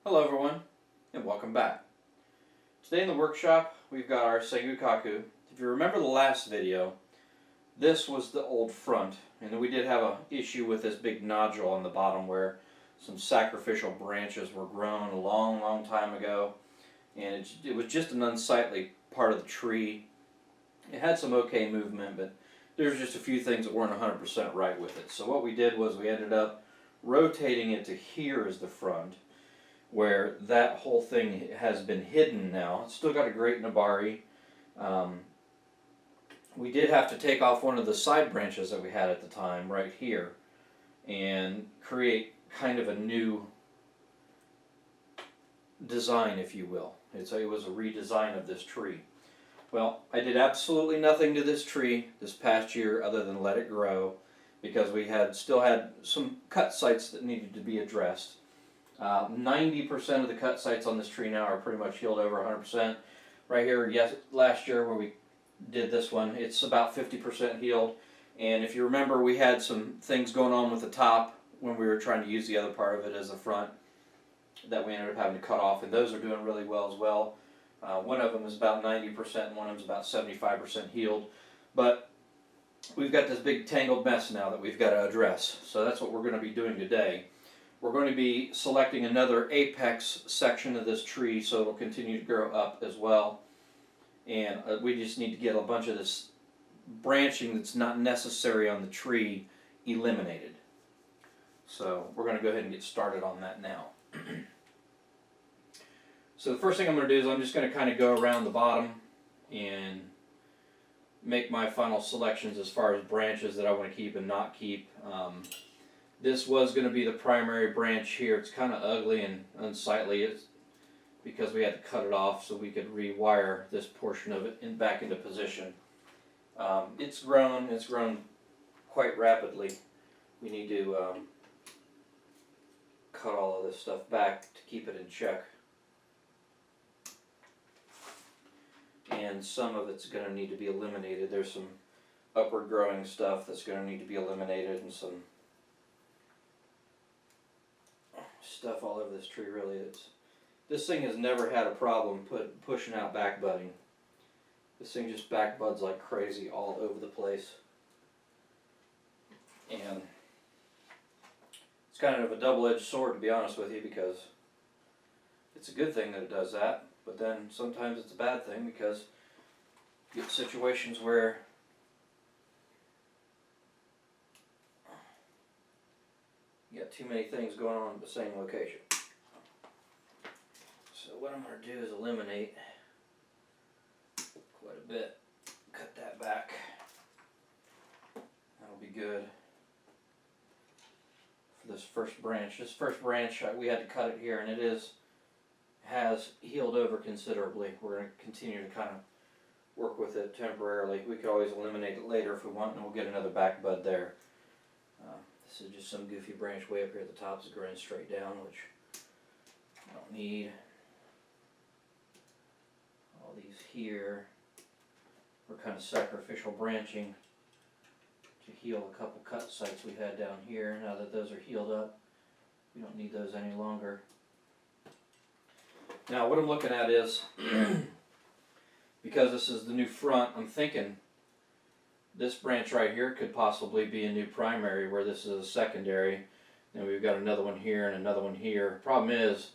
Hello everyone, and welcome back. Today in the workshop, we've got our sangu kaku. If you remember the last video, this was the old front, and we did have an issue with this big nodule on the bottom where some sacrificial branches were grown a long time ago, and it was just an unsightly part of the tree. It had some okay movement, but there's just a few things that weren't 100% right with it. So what we did was we ended up rotating it to here as the front, where that whole thing has been hidden now. It's still got a great nabari. We did have to take off one of the side branches that we had at the time right here and create kind of a new design, if you will. It was a redesign of this tree. Well, I did absolutely nothing to this tree this past year other than let it grow, because we still had some cut sites that needed to be addressed. 90% of the cut sites on this tree now are pretty much healed over 100%. Right here, yes, last year where we did this one, it's about 50% healed. And if you remember, we had some things going on with the top when we were trying to use the other part of it as the front that we ended up having to cut off, and those are doing really well as well. One of them is about 90% and one of them is about 75% healed. But we've got this big tangled mess now that we've got to address. So that's what we're going to be doing today. We're going to be selecting another apex section of this tree so it'll continue to grow up as well. And we just need to get a bunch of this branching that's not necessary on the tree eliminated. So we're going to go ahead and get started on that now. So the first thing I'm going to do is I'm just going to kind of go around the bottom and make my final selections as far as branches that I want to keep and not keep. This was going to be the primary branch here. It's kind of ugly and unsightly. It's because we had to cut it off so we could rewire this portion of it back into position. It's grown quite rapidly. We need to cut all of this stuff back to keep it in check. And some of it's going to need to be eliminated. There's some upward growing stuff that's going to need to be eliminated, and some stuff all over this tree. Really, this thing has never had a problem pushing out back budding. This thing just back buds like crazy all over the place, and it's kind of a double-edged sword, to be honest with you, because it's a good thing that it does that, but then sometimes it's a bad thing because you get situations where you got too many things going on at the same location. So what I'm going to do is eliminate quite a bit. Cut that back. That'll be good for this first branch. This first branch, we had to cut it here, and it has healed over considerably. We're going to continue to kind of work with it temporarily. We could always eliminate it later if we want, and we'll get another back bud there. This is just some goofy branch way up here at the top that's growing straight down, which I don't need. All these here were kind of sacrificial branching to heal a couple cut sites we had down here. Now that those are healed up, we don't need those any longer. Now what I'm looking at is, because this is the new front, I'm thinking this branch right here could possibly be a new primary where this is a secondary. And we've got another one here and another one here. Problem is,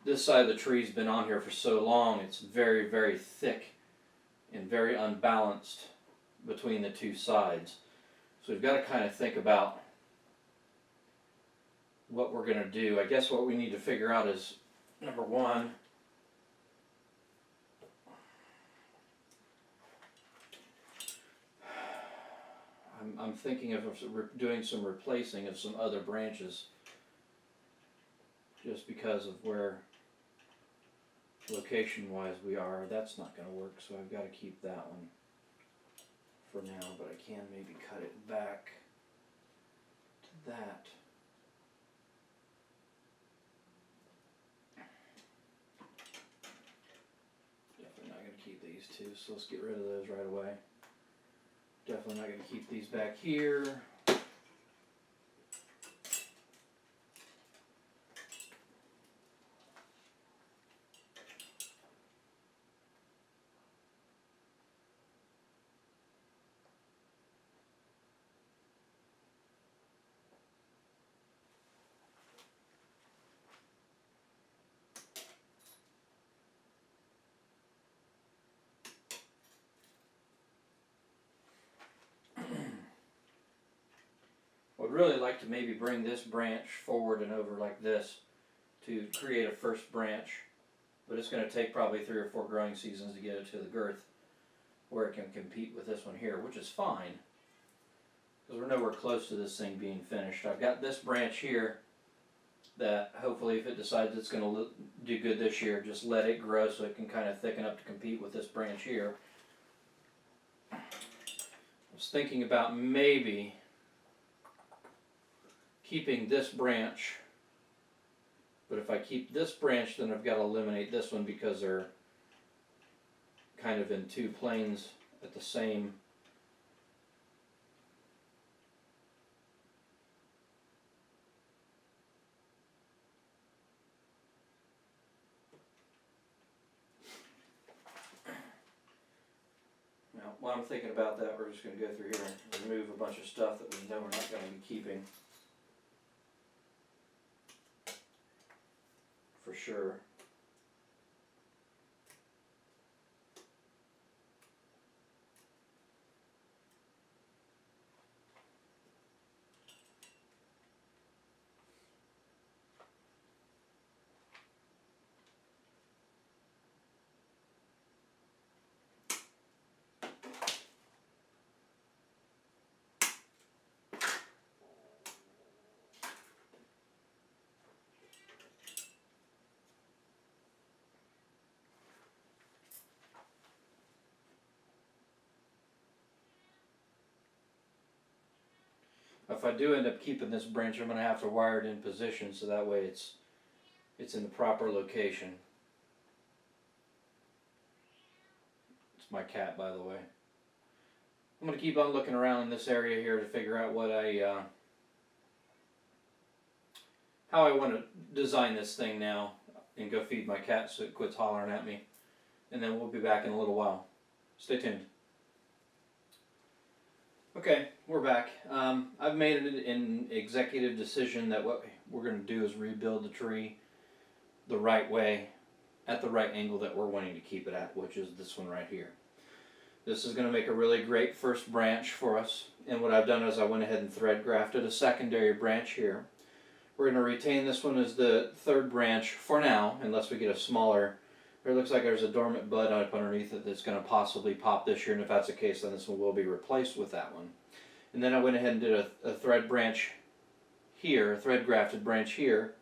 this side of the tree's been on here for so long, it's very thick and very unbalanced between the two sides. So we've got to kind of think about what we're going to do. I guess what we need to figure out is, number one, I'm thinking of doing some replacing of some other branches, just because of where location-wise we are. That's not going to work, so I've got to keep that one for now, but I can maybe cut it back to that. Definitely not going to keep these two, so let's get rid of those right away. Definitely not going to keep these back here. really like to maybe bring this branch forward and over like this to create a first branch, but it's going to take probably 3 or 4 growing seasons to get it to the girth where it can compete with this one here, which is fine because we're nowhere close to this thing being finished. I've got this branch here that hopefully if it decides it's going to do good this year, just let it grow so it can kind of thicken up to compete with this branch here. I was thinking about maybe keeping this branch, but if I keep this branch then I've got to eliminate this one because they're kind of in 2 planes at the same. Now, while I'm thinking about that, we're just going to go through here and remove a bunch of stuff that we know we're not going to be keeping. For sure. If I do end up keeping this branch, I'm going to have to wire it in position so that way it's in the proper location. It's my cat, by the way. I'm going to keep on looking around in this area here to figure out what how I want to design this thing now, and go feed my cat so it quits hollering at me. And then we'll be back in a little while. Stay tuned. Okay, we're back. I've made an executive decision that what we're going to do is rebuild the tree the right way, at the right angle that we're wanting to keep it at, which is this one right here. This is going to make a really great first branch for us, and what I've done is I went ahead and thread grafted a secondary branch here. We're going to retain this one as the 3rd branch for now, unless we get a smaller. It looks like there's a dormant bud up underneath it that's going to possibly pop this year, and if that's the case, then this one will be replaced with that one. And then I went ahead and did a thread branch here, a thread grafted branch here,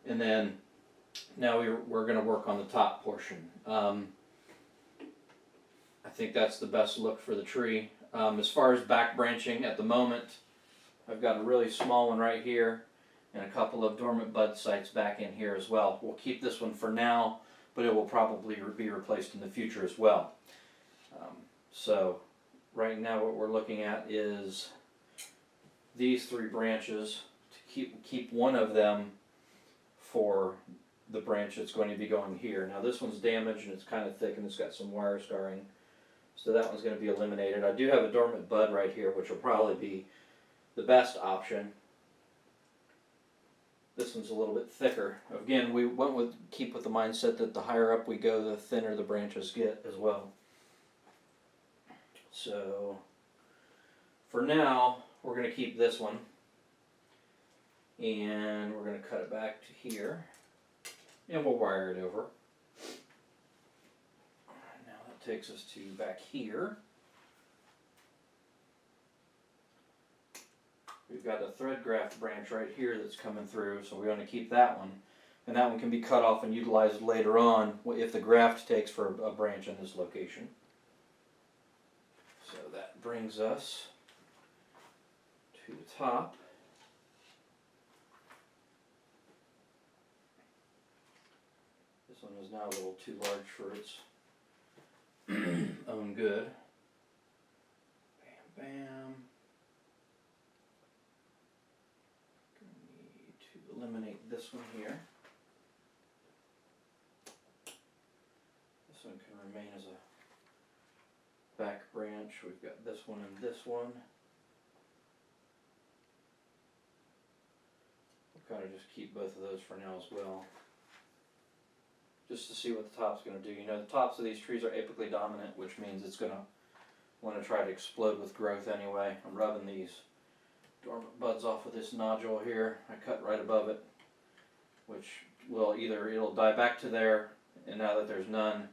and then now we're going to work on the top portion. I think that's the best look for the tree. As far as back branching at the moment, I've got a really small one right here and a couple of dormant bud sites back in here as well. We'll keep this one for now, but it will probably be replaced in the future as well. So right now what we're looking at is these 3 branches, to keep one of them for the branch that's going to be going here. Now this one's damaged and it's kind of thick and it's got some wire scarring, so that one's going to be eliminated. I do have a dormant bud right here, which will probably be the best option. This one's a little bit thicker. Again, we went with keep with the mindset that the higher up we go, the thinner the branches get as well. So for now, we're going to keep this one, and we're going to cut it back to here, and we'll wire it over. Now that takes us to back here. We've got a thread graft branch right here that's coming through, so we want to keep that one. And that one can be cut off and utilized later on if the graft takes for a branch in this location. So that brings us to the top. This one is now a little too large for its own good. Bam, bam. Eliminate this one here. This one can remain as a back branch. We've got this one and this one. We'll kind of just keep both of those for now as well, just to see what the top's going to do. You know, the tops of these trees are apically dominant, which means it's going to want to try to explode with growth anyway. I'm rubbing these dormant buds off of this nodule here. I cut right above it, which will either it'll die back to there, and now that there's no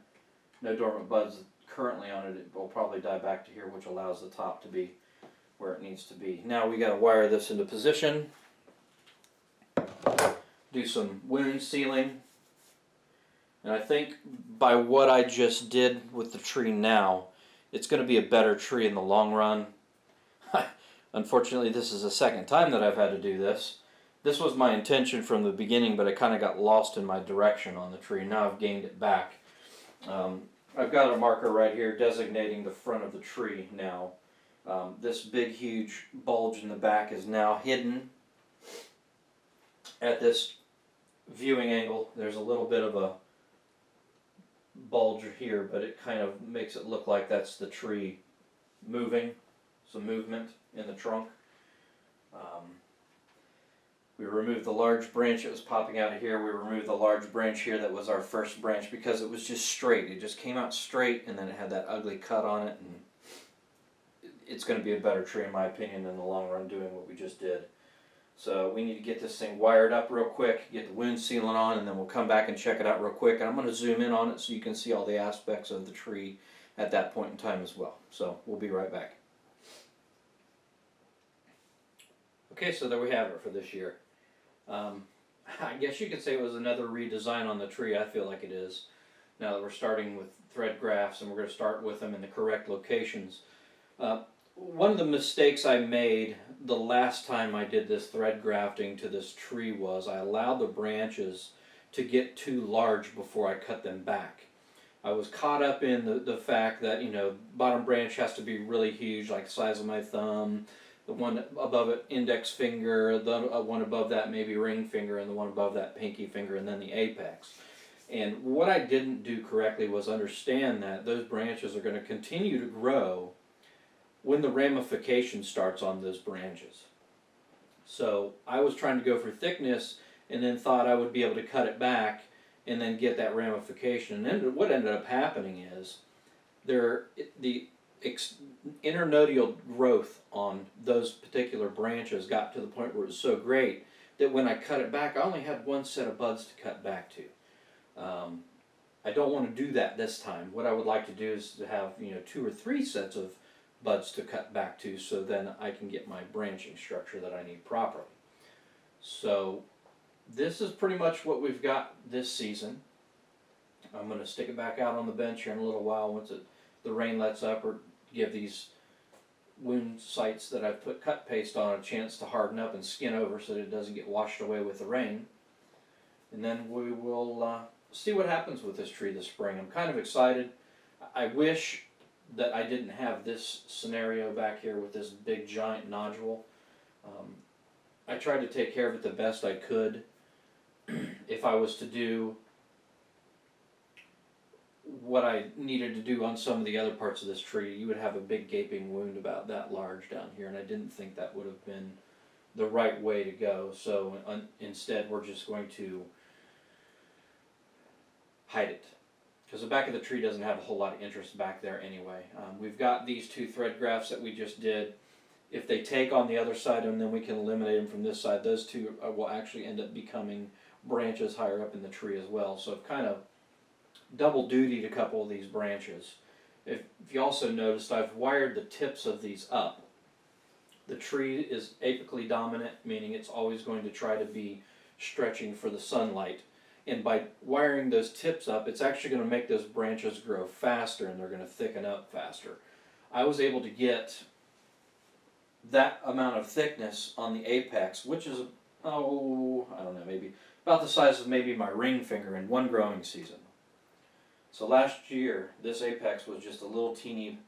dormant buds currently on it, it will probably die back to here, which allows the top to be where it needs to be. Now we got to wire this into position, do some wound sealing, and I think by what I just did with the tree now, it's going to be a better tree in the long run. Unfortunately, this is the second time that I've had to do this. This was my intention from the beginning, but I kind of got lost in my direction on the tree. Now I've gained it back. I've got a marker right here designating the front of the tree now. This big, huge bulge in the back is now hidden at this viewing angle. There's a little bit of a bulge here, but it kind of makes it look like that's the tree moving, some movement in the trunk. We removed the large branch that was popping out of here. We removed the large branch here that was our first branch because it was just straight. It just came out straight, and then it had that ugly cut on it, and it's going to be a better tree in my opinion in the long run doing what we just did. So we need to get this thing wired up real quick, get the wound sealant on, and then we'll come back and check it out real quick. And I'm going to zoom in on it so you can see all the aspects of the tree at that point in time as well. So we'll be right back. Okay, so there we have it for this year. I guess you could say it was another redesign on the tree. I feel like it is. Now that we're starting with thread grafts, and we're going to start with them in the correct locations. One of the mistakes I made the last time I did this thread grafting to this tree was I allowed the branches to get too large before I cut them back. I was caught up in the fact that, you know, bottom branch has to be really huge, like the size of my thumb. The one above it, index finger, the one above that maybe ring finger, and the one above that pinky finger, and then the apex. And what I didn't do correctly was understand that those branches are going to continue to grow when the ramification starts on those branches. So I was trying to go for thickness and then thought I would be able to cut it back and then get that ramification. And then what ended up happening is the internodal growth on those particular branches got to the point where it was so great that when I cut it back, I only had one set of buds to cut back to. I don't want to do that this time. What I would like to do is to have, you know, 2 or 3 sets of buds to cut back to, so then I can get my branching structure that I need properly. So this is pretty much what we've got this season. I'm going to stick it back out on the bench here in a little while once the rain lets up, or give these wound sites that I've put cut paste on a chance to harden up and skin over so that it doesn't get washed away with the rain. And then we will see what happens with this tree this spring. I'm kind of excited. I wish that I didn't have this scenario back here with this big giant nodule. I tried to take care of it the best I could. If I was to do what I needed to do on some of the other parts of this tree, you would have a big gaping wound about that large down here, and I didn't think that would have been the right way to go. So instead we're just going to hide it, because the back of the tree doesn't have a whole lot of interest back there anyway. We've got these 2 thread grafts that we just did. If they take on the other side, and then we can eliminate them from this side, those 2 will actually end up becoming branches higher up in the tree as well. So I've kind of double dutied a couple of these branches. If you also noticed, I've wired the tips of these up. The tree is apically dominant, meaning it's always going to try to be stretching for the sunlight. And by wiring those tips up, it's actually going to make those branches grow faster, and they're going to thicken up faster. I was able to get that amount of thickness on the apex, which is, I don't know, maybe about the size of maybe my ring finger in one growing season. So last year, this apex was just a little teeny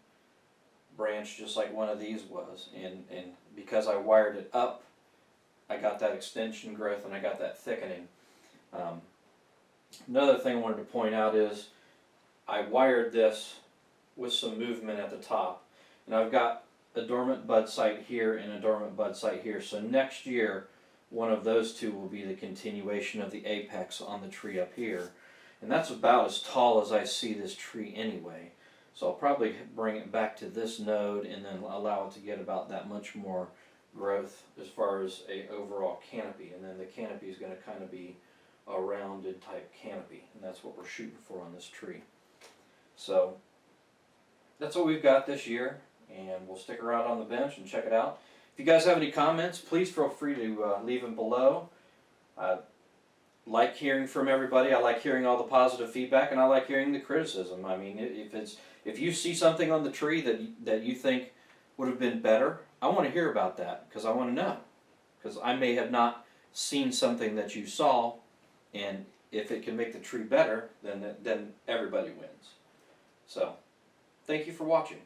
branch, just like one of these was. And because I wired it up, I got that extension growth and I got that thickening. Another thing I wanted to point out is I wired this with some movement at the top. And I've got a dormant bud site here and a dormant bud site here. So next year, one of those 2 will be the continuation of the apex on the tree up here. And that's about as tall as I see this tree anyway. So I'll probably bring it back to this node and then allow it to get about that much more growth as far as a overall canopy, and then the canopy is going to kind of be a rounded type canopy, and that's what we're shooting for on this tree. So that's what we've got this year, and we'll stick around on the bench and check it out. If you guys have any comments, please feel free to leave them below. I like hearing from everybody. I like hearing all the positive feedback, and I like hearing the criticism. I mean, if you see something on the tree that you think would have been better, I want to hear about that, because I want to know. Because I may have not seen something that you saw, and if it can make the tree better, then everybody wins. So, thank you for watching.